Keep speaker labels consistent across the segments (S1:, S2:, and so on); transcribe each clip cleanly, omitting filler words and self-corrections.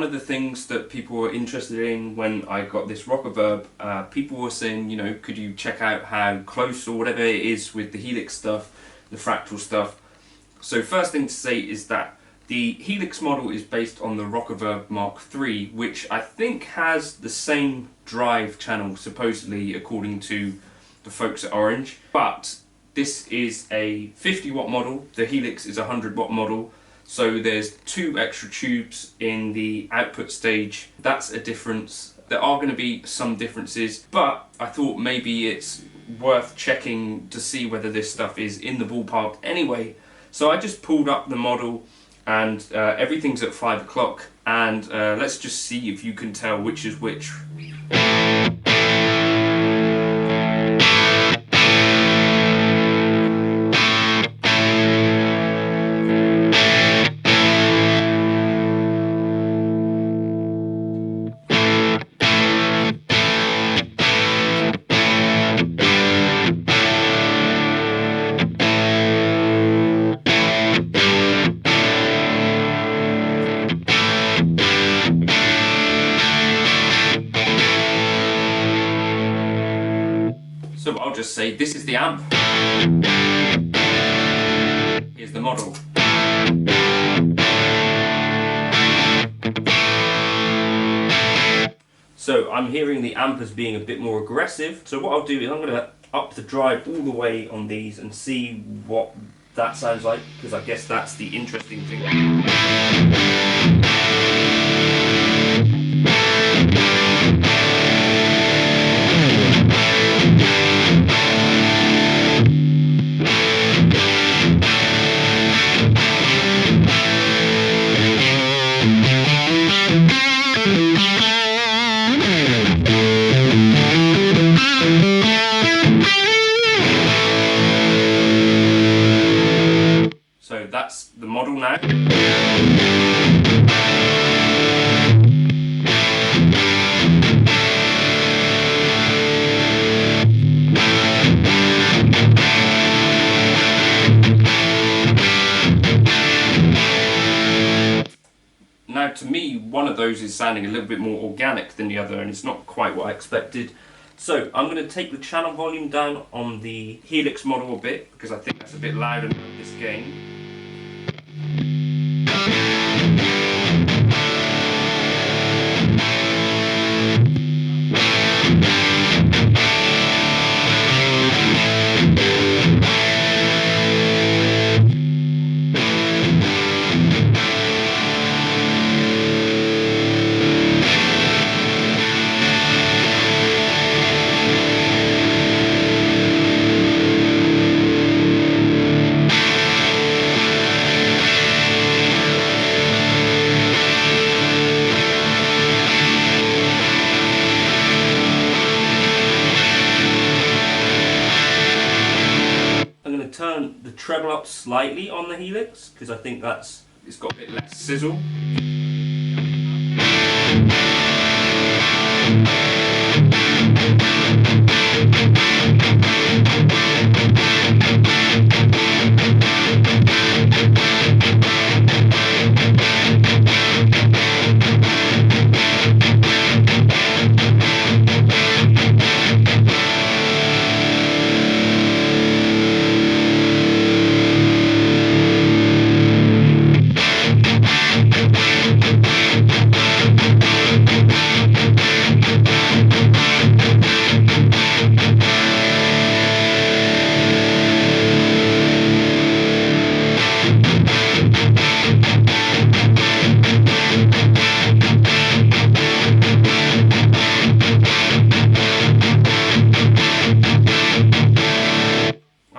S1: of the things that people were interested in when I got this Rockerverb, people were saying, you know, could you check out how close or whatever it is with the HELIX stuff, the fractal stuff. So first thing to say is that the HELIX model is based on the Rockerverb Mark III, which I think has the same drive channel, supposedly, according to the folks at Orange. But this is a 50 watt model, the HELIX is a 100 watt model, so there's 2 extra tubes in the output stage. That's a difference. There are going to be some differences, but I thought maybe it's worth checking to see whether this stuff is in the ballpark anyway. So I just pulled up the model, and everything's at 5 o'clock, and let's just see if you can tell which is which. So I'll just say this is the amp. Here's the model. So I'm hearing the amp as being a bit more aggressive. So what I'll do is I'm going to up the drive all the way on these and see what that sounds like, because I guess that's the interesting thing. So that's the model now. Now to me, one of those is sounding a little bit more organic than the other, and it's not quite what I expected. So I'm going to take the channel volume down on the HELIX model a bit, because I think that's a bit louder in this game. Turn the treble up slightly on the HELIX, because I think it's got a bit less sizzle.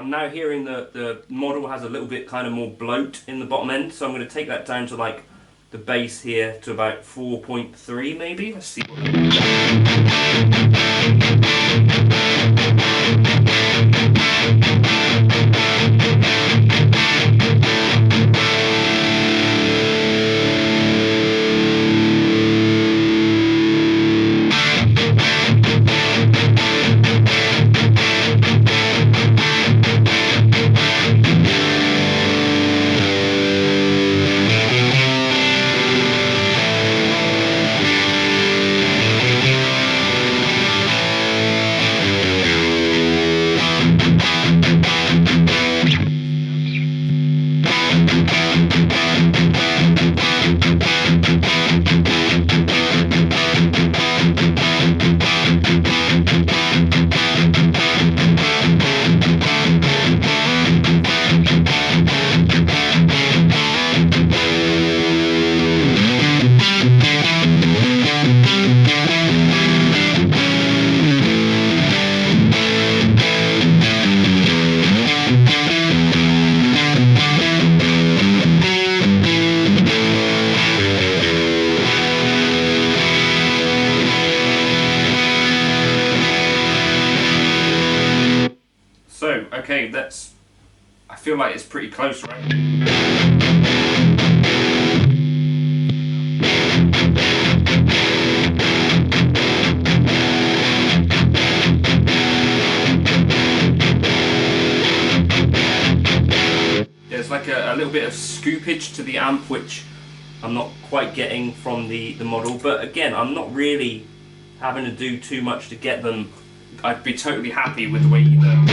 S1: Now hearing the model has a little bit kind of more bloat in the bottom end, so I'm going to take that down to like the bass here to about 4.3 maybe. Let's see what Okay, I feel like it's pretty close, right? There's like a little bit of scoopage to the amp, which I'm not quite getting from the model, but again, I'm not really having to do too much to get them. I'd be totally happy with the way you know.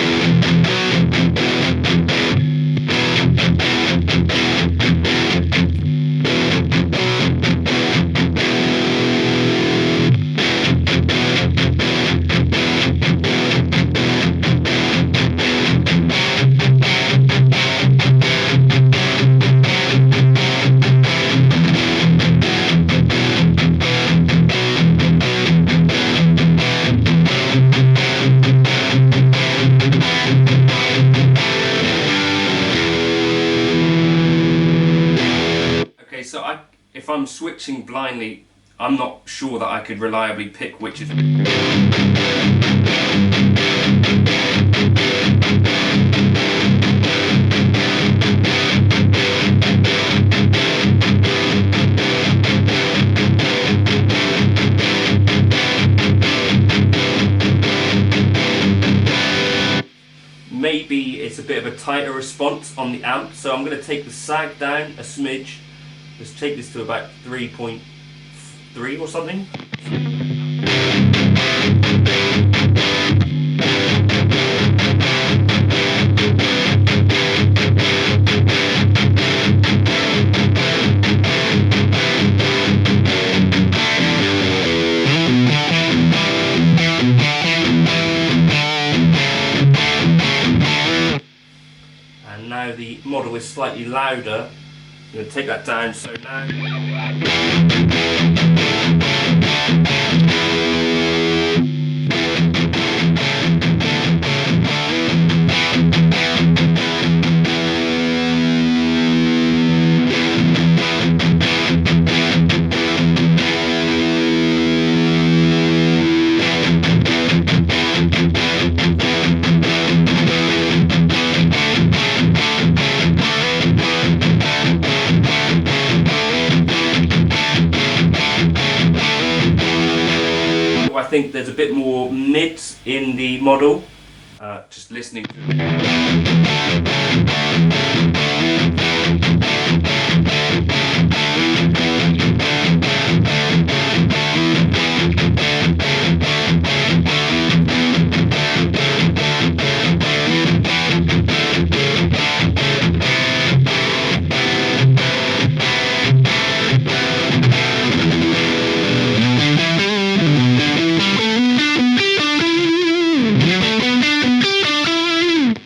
S1: So if I'm switching blindly, I'm not sure that I could reliably pick which is... Maybe it's a bit of a tighter response on the amp, so I'm going to take the sag down a smidge. Let's take this to about 3.3 or something. And now the model is slightly louder. I'm going to take that down, so now... I think there's a bit more mids in the model, just listening to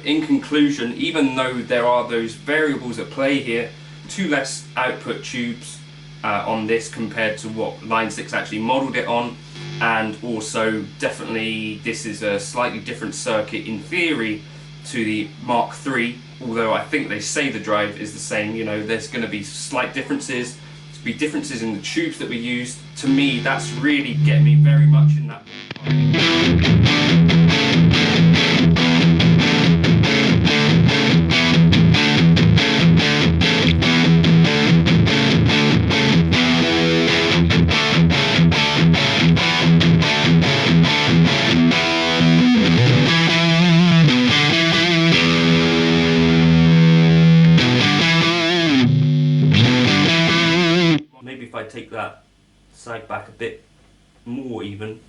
S1: In conclusion, even though there are those variables at play here, 2 less output tubes on this compared to what Line 6 actually modelled it on, and also definitely this is a slightly different circuit in theory to the Mark III, although I think they say the drive is the same. You know, there's going to be slight differences, there'll be differences in the tubes that we used. To me, that's really getting me very much in that. Maybe if I take that side back a bit more even.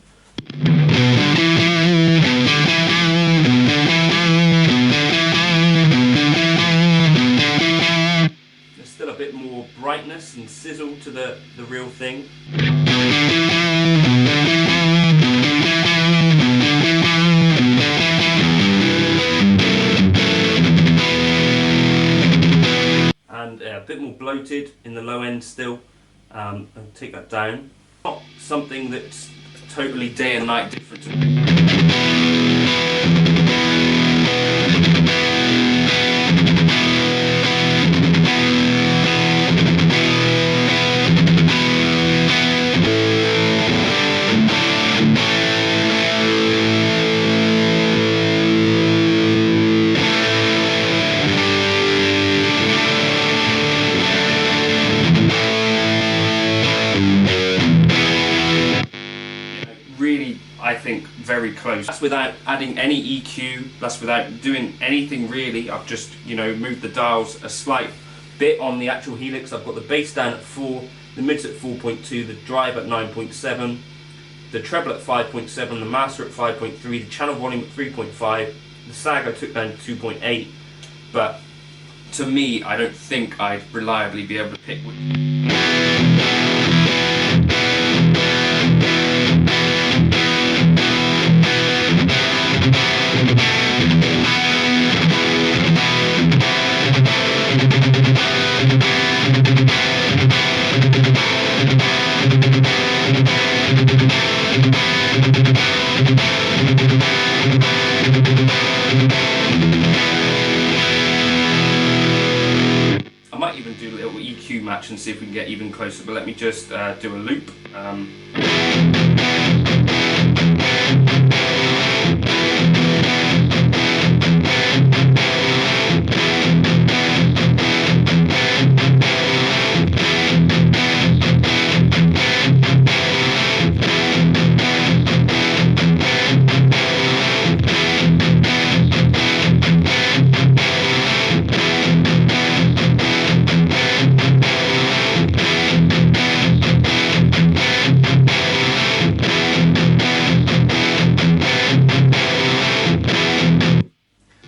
S1: There's still a bit more brightness and sizzle to the real thing. And a bit more bloated in the low end still. I'll take that down. Not something that's totally day and night different. really, I think, very close. That's without adding any EQ, that's without doing anything really. I've just, you know, moved the dials a slight bit on the actual Helix. I've got the bass down at 4, the mids at 4.2, the drive at 9.7, the treble at 5.7, the master at 5.3, the channel volume at 3.5, the sag I took down to 2.8, but to me, I don't think I'd reliably be able to pick which. I might even do a little EQ match and see if we can get even closer, but let me just do a loop.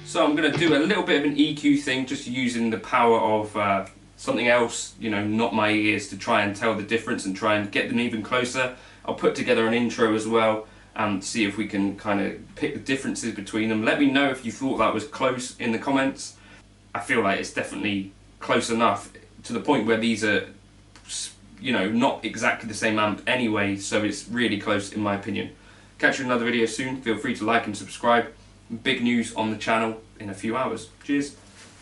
S1: So I'm going to do a little bit of an EQ thing, just using the power of something else, you know, not my ears, to try and tell the difference and try and get them even closer. I'll put together an intro as well and see if we can kind of pick the differences between them. Let me know if you thought that was close in the comments. I feel like it's definitely close enough to the point where these are, you know, not exactly the same amp anyway, so it's really close in my opinion. Catch you in another video soon. Feel free to like and subscribe. Big news on the channel in a few hours. Cheers.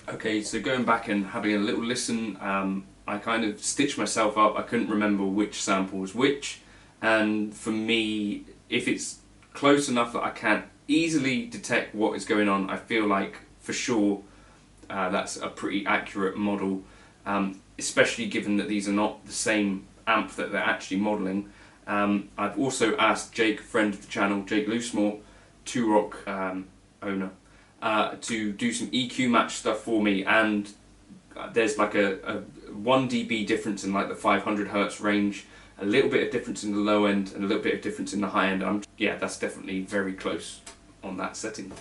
S1: Okay, so going back and having a little listen, I kind of stitched myself up. I couldn't remember which sample was which, and for me, if it's close enough that I can easily detect what is going on, I feel like for sure that's a pretty accurate model, especially given that these are not the same amp that they're actually modelling. I've also asked Jake, friend of the channel, Jake Loosemore, 2Rock owner, to do some EQ match stuff for me, and there's like a 1 dB difference in like the 500 Hertz range, a little bit of difference in the low end and a little bit of difference in the high end. Yeah, that's definitely very close on that setting.